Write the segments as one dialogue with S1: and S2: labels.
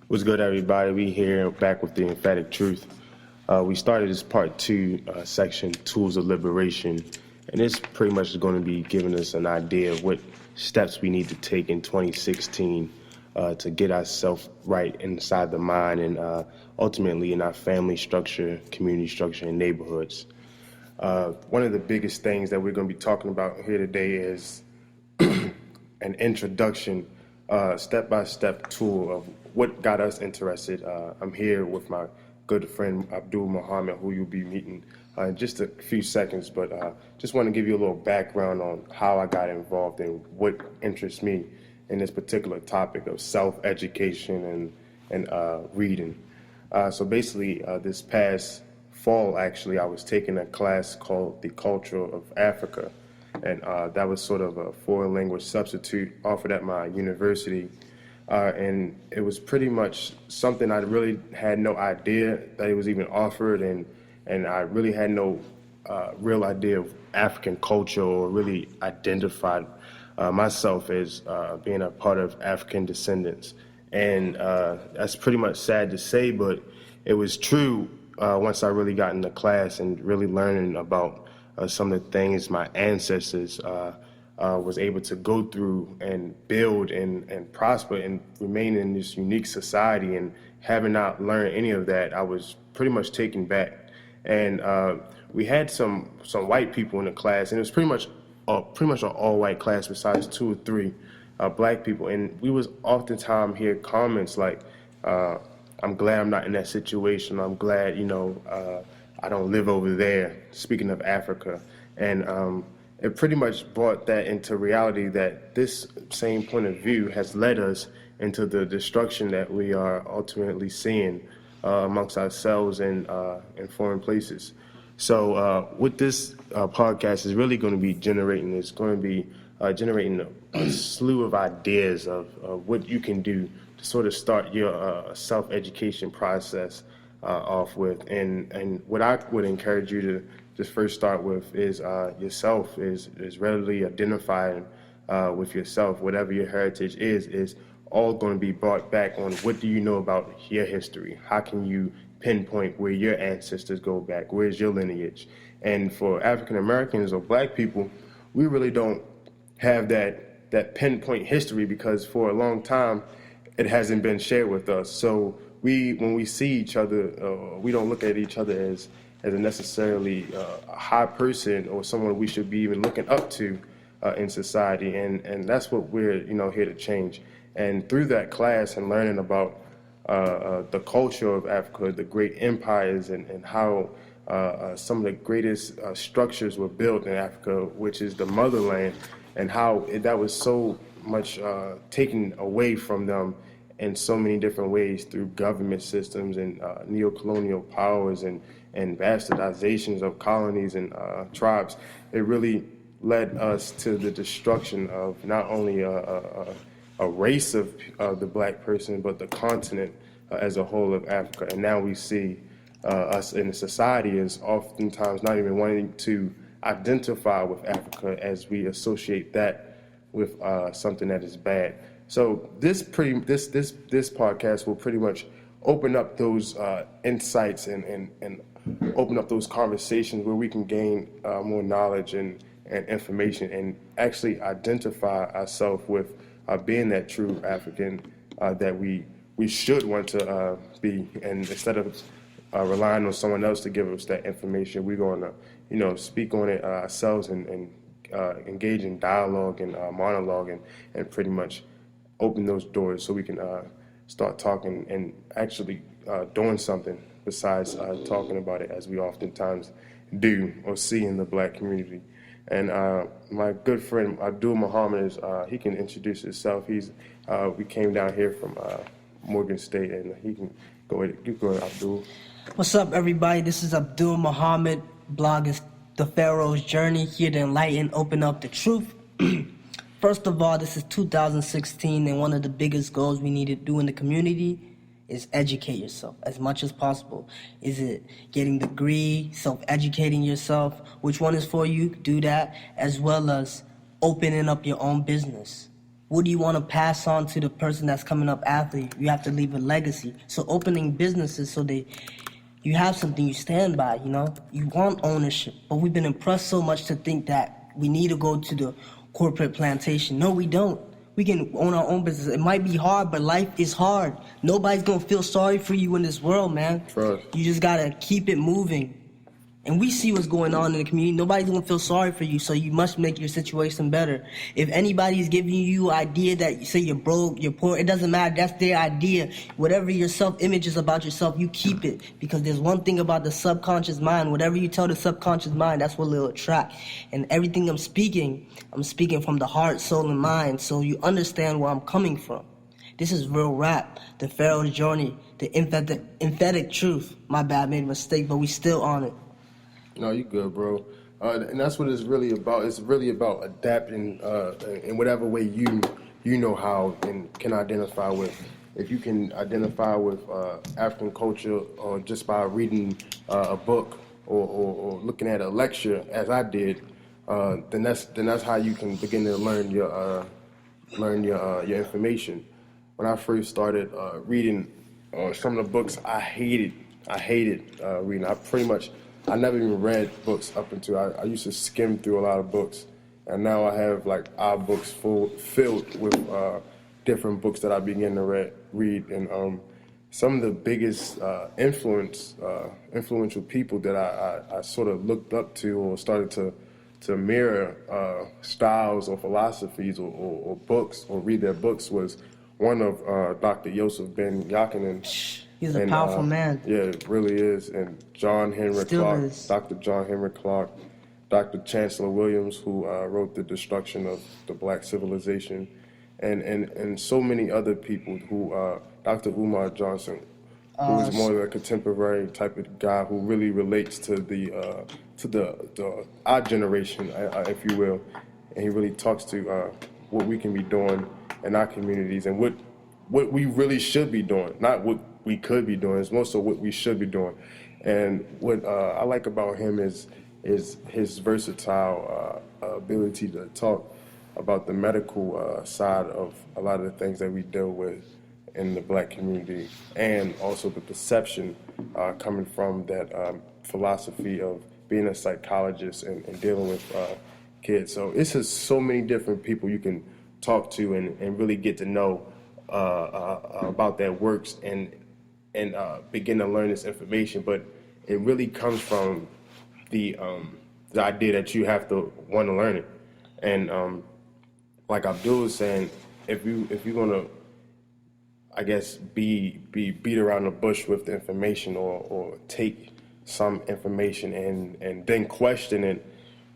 S1: What's good, everybody? We here back with the Emphatic Truth. We started this part 2, section Tools of Liberation, and this pretty much is going to be giving us an idea of what steps we need to take in 2016 to get ourselves right inside the mind and ultimately in our family structure, community structure, and neighborhoods. One of the biggest things that we're going to be talking about here today is an introduction, step-by-step tool of what got us interested. I'm here with my good friend Abdoul Mohammad, who you'll be meeting in just a few seconds, but just want to give you a little background on how I got involved and what interests me in this particular topic of self-education and reading. So basically, this past fall, actually, I was taking a class called The Culture of Africa, and that was sort of a foreign language substitute offered at my university. And it was pretty much something I really had no idea that it was even offered, and I really had no real idea of African culture or really identified myself as being a part of African descendants. And that's pretty much sad to say, but it was true once I really got into class and really learning about some of the things my ancestors was able to go through and build and prosper and remain in this unique society. And having not learned any of that, I was pretty much taken back. And we had some white people in the class, and it was pretty much an all-white class besides 2 or 3 black people. And we was oftentimes hear comments like, I'm glad I'm not in that situation. I'm glad, I don't live over there, speaking of Africa. And it pretty much brought that into reality that this same point of view has led us into the destruction that we are ultimately seeing amongst ourselves and in foreign places. So what this podcast is really going to be generating is going to be generating a slew of ideas of what you can do to sort of start your self-education process off with. And what I would encourage you to just first start with is yourself, is readily identifying with yourself. Whatever your heritage is all going to be brought back on what do you know about your history? How can you pinpoint where your ancestors go back? Where's your lineage? And for African Americans or black people, we really don't have that pinpoint history because for a long time it hasn't been shared with us. So when we see each other, we don't look at each other as a necessarily a high person or someone we should be even looking up to in society, and that's what we're here to change. And through that class and learning about the culture of Africa, the great empires, and how some of the greatest structures were built in Africa, which is the motherland, and how that was so much taken away from them in so many different ways through government systems and neo-colonial powers and bastardizations of colonies and tribes. It really led us to the destruction of not only a race of the black person, but the continent as a whole of Africa. And now we see us in society as oftentimes not even wanting to identify with Africa as we associate that with something that is bad. So this podcast will pretty much open up those insights and open up those conversations where we can gain more knowledge and information and actually identify ourselves with being that true African that we should want to be. And instead of relying on someone else to give us that information, we're going to speak on it ourselves and engage in dialogue and monologue and pretty much open those doors so we can start talking and actually doing something besides talking about it as we oftentimes do or see in the black community. And my good friend Abdoul Mohammad he can introduce himself. We came down here from Morgan State, and he can go ahead. You go ahead, Abdoul.
S2: What's up, everybody? This is Abdoul Mohammad. Blog is The Pharaoh's Journey, here to enlighten, open up the truth. First of all, this is 2016, and one of the biggest goals we need to do in the community is educate yourself as much as possible. Is it getting a degree, self-educating yourself? Which one is for you? Do that, as well as opening up your own business. what do you want to pass on to the person that's coming up after you? You have to leave a legacy. So opening businesses so you have something you stand by, you know? You want ownership. But we've been impressed so much to think that we need to go to the corporate plantation. No, we don't. We can own our own business. It might be hard, but life is hard. Nobody's going to feel sorry for you in this world, man.
S1: Trust.
S2: You just got to keep it moving. And we see what's going on in the community. Nobody's going to feel sorry for you, so you must make your situation better. If anybody's giving you idea that you say you're broke, you're poor, it doesn't matter. That's their idea. Whatever your self-image is about yourself, you keep it. Because there's one thing about the subconscious mind. Whatever you tell the subconscious mind, that's what it'll attract. And everything I'm speaking from the heart, soul, and mind, so you understand where I'm coming from. This is real rap. The Pharaoh's Journey, the emphatic truth. My bad, made a mistake, but we still on it.
S1: No, you good, bro. And that's what it's really about. It's really about adapting in whatever way you know how and can identify with. If you can identify with African culture or just by reading a book or looking at a lecture, as I did, then that's how you can begin to learn your information. When I first started reading some of the books, I hated reading. I never even read books up until I used to skim through a lot of books, and now I have like our books filled with different books that I begin to read. And some of the biggest influential people that I sort of looked up to or started to mirror styles or philosophies or books or read their books was one of Dr. Yosef Ben Yakinen.
S2: He's a powerful man.
S1: Yeah, it really is. And John Henry Clark, Dr. John Henry Clark, Dr. Chancellor Williams, who wrote The Destruction of the Black Civilization, and so many other people who, Dr. Umar Johnson, who is more of a contemporary type of guy who really relates to our generation, if you will, and he really talks to what we can be doing in our communities and what we really should be doing, not what we could be doing. It's more so what we should be doing. And what I like about him is his versatile ability to talk about the medical side of a lot of the things that we deal with in the black community, and also the perception coming from that philosophy of being a psychologist and dealing with kids. So it's just so many different people you can talk to and really get to know about their works and begin to learn this information. But it really comes from the idea that you have to want to learn it. And like Abdoul was saying, if you're gonna, I guess, be beat around the bush with the information or take some information and then question it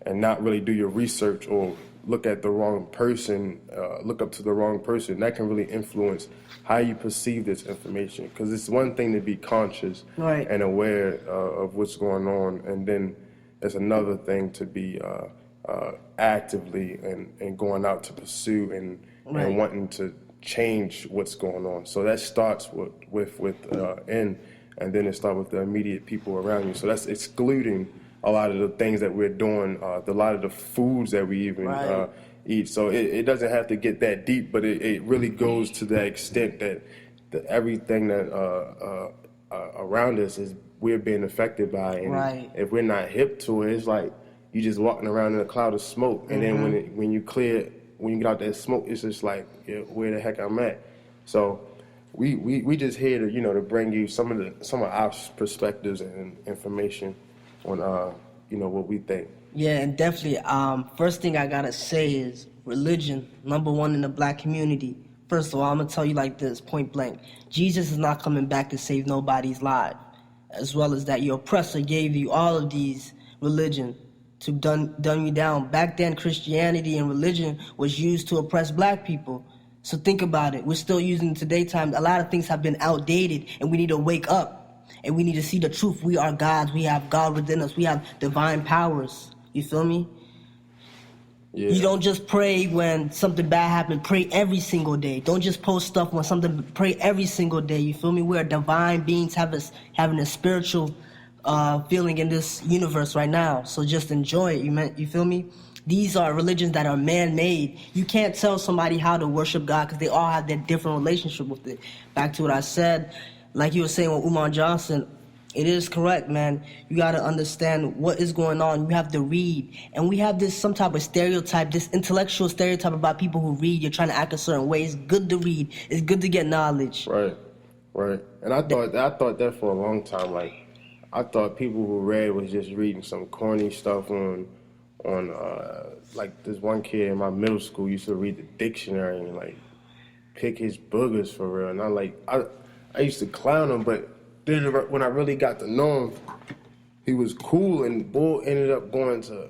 S1: and not really do your research or look at the wrong person, look up to the wrong person, that can really influence how you perceive this information. Because it's one thing to be conscious and aware of what's going on, and then it's another thing to be actively and going out to pursue and wanting to change what's going on. So that starts with and then it starts with the immediate people around you. So that's excluding a lot of the things that we're doing, a lot of the foods that we even eat. So it doesn't have to get that deep, but it really goes to that extent that everything that around us is we're being affected by. And if we're not hip to it, it's like you just walking around in a cloud of smoke. And then when you get out that smoke, it's just like, where the heck I'm at. So we just here to to bring you some of our perspectives and information on what we think.
S2: Yeah, and definitely. First thing I gotta say is religion, number one in the black community. First of all, I'm gonna tell you like this, point blank: Jesus is not coming back to save nobody's life. As well as that, your oppressor gave you all of these religion to dumb you down. Back then, Christianity and religion was used to oppress black people. So think about it. We're still using today time. A lot of things have been outdated, and we need to wake up. And we need to see the truth. We are gods. We have God within us. We have divine powers. You feel me? Yeah. You don't just pray when something bad happens. Pray every single day. Don't just post stuff when something. Pray every single day. You feel me? We're divine beings having a spiritual feeling in this universe right now. So just enjoy it. You feel me? These are religions that are man-made. You can't tell somebody how to worship God because they all have their different relationship with it. Back to what I said, like you were saying with Umar Johnson, it is correct, man. You got to understand what is going on. You have to read. And we have this some type of stereotype, this intellectual stereotype about people who read. You're trying to act a certain way. It's good to read. It's good to get knowledge.
S1: Right, right. And I thought that for a long time. Like, I thought people who read was just reading some corny stuff on like this one kid in my middle school used to read the dictionary and like pick his boogers for real. And I used to clown him, but then when I really got to know him, he was cool, and Bull ended up going to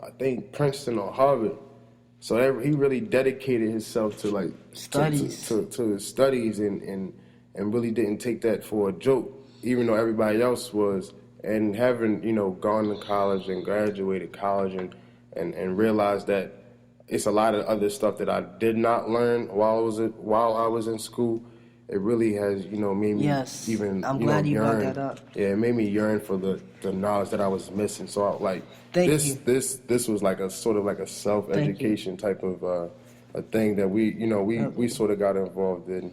S1: I think Princeton or Harvard. So he really dedicated himself to like
S2: Studies.
S1: to his studies and really didn't take that for a joke, even though everybody else was. And having, gone to college and graduated college and realized that it's a lot of other stuff that I did not learn while I was in school. It really has, made me even
S2: I'm glad you
S1: yearn.
S2: brought that up.
S1: Yeah, it made me yearn for the knowledge that I was missing. So
S2: Thank you.
S1: This was like a sort of like a self-education type of a thing that we sort of got involved in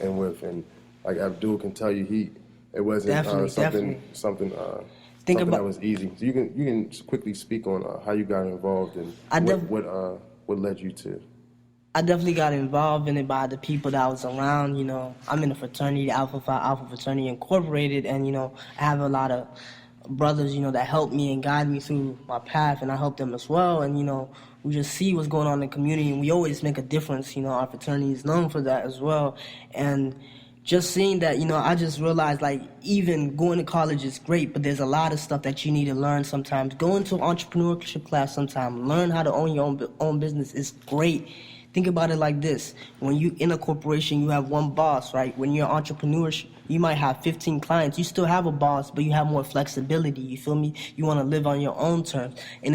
S1: and with, and like Abdoul can tell you, it wasn't something that was easy. So you can quickly speak on how you got involved and what led you to.
S2: I definitely got involved in it by the people that I was around. I'm in a fraternity, Alpha Phi Alpha Fraternity Incorporated, and I have a lot of brothers, that help me and guide me through my path, and I help them as well. And we just see what's going on in the community, and we always make a difference. Our fraternity is known for that as well, and just seeing that, I just realized, like, even going to college is great, but there's a lot of stuff that you need to learn sometimes. Go into an entrepreneurship class sometime. Learn how to own your own business is great. Think about it like this. When you in a corporation, you have one boss, right? When you're an entrepreneur, you might have 15 clients. You still have a boss, but you have more flexibility. You feel me? You want to live on your own terms. And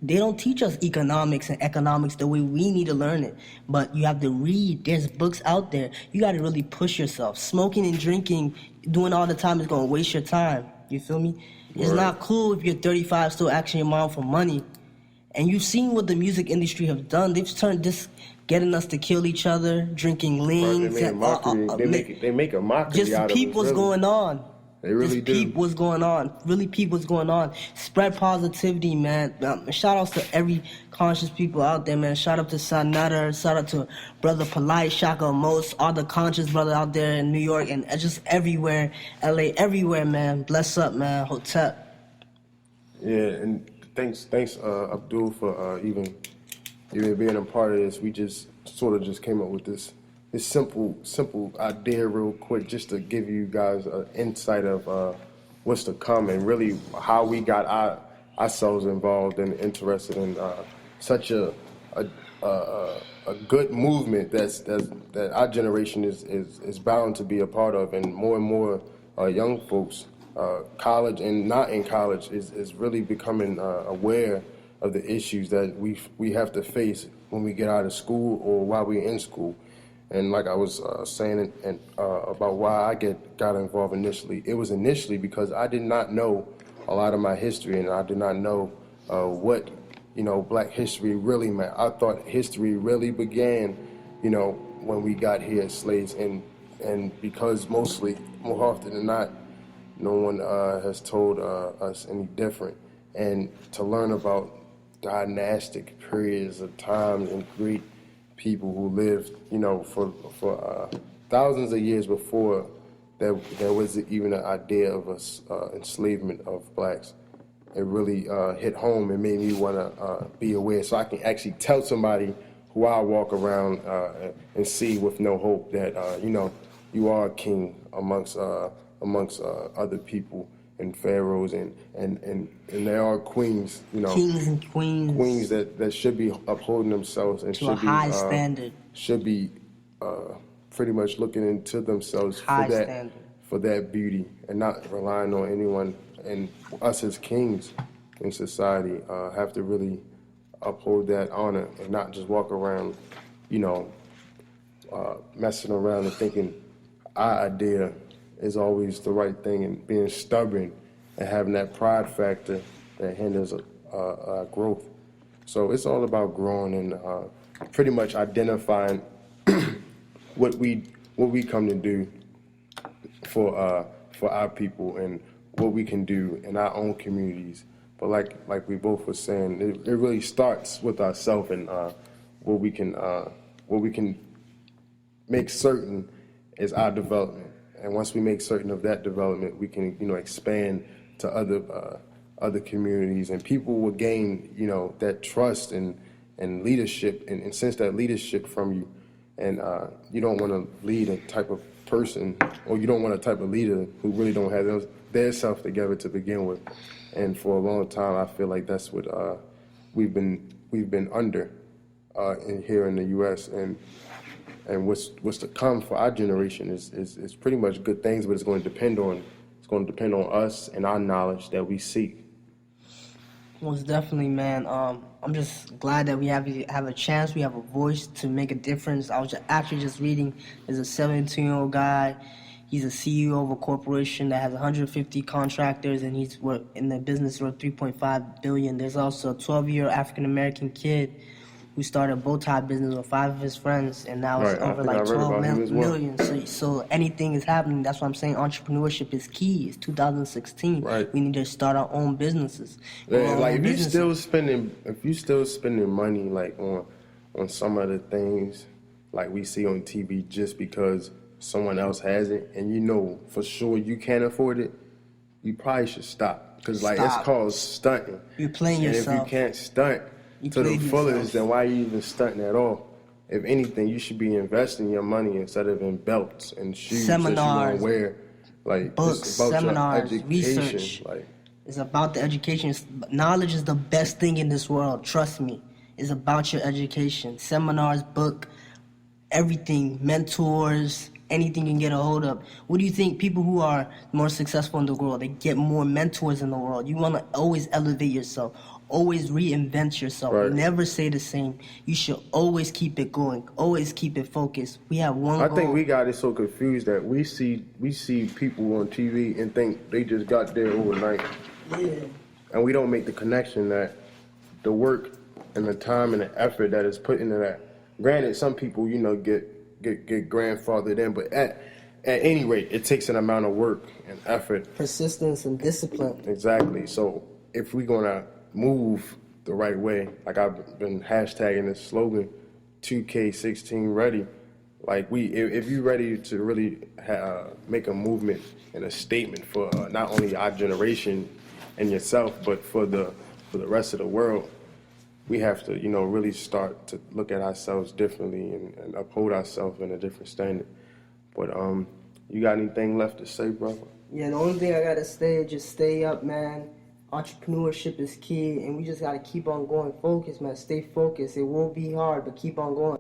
S2: they don't teach us economics and economics the way we need to learn it. But you have to read. There's books out there. You got to really push yourself. Smoking and drinking, doing all the time is going to waste your time. You feel me? It's not cool if you're 35 still asking your mom for money. And you've seen what the music industry have done. They've turned this, getting us to kill each other, drinking lean.
S1: They make a mockery
S2: just
S1: out of it.
S2: Just peep what's going on.
S1: They really do.
S2: Peep what's going on. Really peep what's going on. Spread positivity, man. Shout outs to every conscious people out there, man. Shout out to Sanada. Shout out to Brother Polite, Shaka Most, all the conscious brother out there in New York and just everywhere. LA, everywhere, man. Bless up, man. Hotep.
S1: Yeah, and thanks, Abdoul, for even being a part of this. We just sort of just came up with this simple idea real quick, just to give you guys an insight of what's to come and really how we got ourselves involved and interested in such a good movement that our generation is bound to be a part of, and more young folks, college and not in college, is really becoming aware of the issues that we have to face when we get out of school or while we're in school. And like I was saying about why I got involved initially, it was initially because I did not know a lot of my history, and I did not know what Black history really meant. I thought history really began, when we got here as slaves, and because more often than not, no one has told us any different. And to learn about dynastic periods of time and great people who lived, for thousands of years before there was even an idea of enslavement of blacks. It really hit home and made me want to be aware, so I can actually tell somebody who I walk around and see with no hope that you are a king amongst other people and pharaohs and there are queens,
S2: kings and queens
S1: that should be upholding themselves and
S2: to a high standard.
S1: Should be pretty much looking into themselves for that beauty and not relying on anyone. And us as kings in society have to really uphold that honor and not just walk around, messing around and thinking our idea is always the right thing, and being stubborn and having that pride factor that hinders growth. So it's all about growing and pretty much identifying what we come to do for our people and what we can do in our own communities. But like we both were saying, it really starts with ourselves and what we can make certain is our development. And once we make certain of that development, we can expand to other communities, and people will gain that trust and leadership and sense that leadership from you. And you don't want to lead a type of person, or you don't want a type of leader who really don't have their self together to begin with. And for a long time, I feel like that's what we've been under here in the U.S. and what's to come for our generation is pretty much good things, but it's going to depend on us and our knowledge that we seek.
S2: Most definitely, man. I'm just glad that we have a chance. We have a voice to make a difference. I was actually just reading. There's a 17-year-old guy. He's a CEO of a corporation that has 150 contractors, and he's in the business worth $3.5 billion. There's also a 12-year African-American kid who started a bow tie business with 5 of his friends, and now it's over like 12 million. So anything is happening. That's what I'm saying. Entrepreneurship is key. It's 2016.
S1: Right.
S2: We need to start our own businesses.
S1: Like if you still spending money like on some of the things like we see on TV just because someone else has it, and for sure you can't afford it, you probably should stop, because it's called stunting.
S2: You're playing yourself.
S1: And if you can't stunt to the fullest, then why are you even stunting at all? If anything, you should be investing your money instead of in belts and shoes that you want to wear. Like
S2: books, seminars, research. It's about the education. Knowledge is the best thing in this world. Trust me. It's about your education. Seminars, book, everything, mentors, anything you can get a hold of. What do you think people who are more successful in the world, they get more mentors in the world? You want to always elevate yourself. Always reinvent yourself.
S1: Right.
S2: Never say the same. You should always keep it going. Always keep it focused. We have one goal.
S1: I think we got it so confused that we see people on TV and think they just got there overnight.
S2: Yeah.
S1: And we don't make the connection that the work and the time and the effort that is put into that. Granted, some people, get grandfathered in, but at any rate, it takes an amount of work and effort.
S2: Persistence and discipline.
S1: Exactly. So if we're going to move the right way, like I've been hashtagging this slogan, 2K16 ready. Like if you're ready to really make a movement and a statement for not only our generation and yourself, but for the rest of the world, we have to really start to look at ourselves differently and uphold ourselves in a different standard. But you got anything left to say, brother?
S2: Yeah, the only thing I gotta say is just stay up, man. Entrepreneurship is key, and we just gotta keep on going. Focus, man. Stay focused. It will be hard, but keep on going.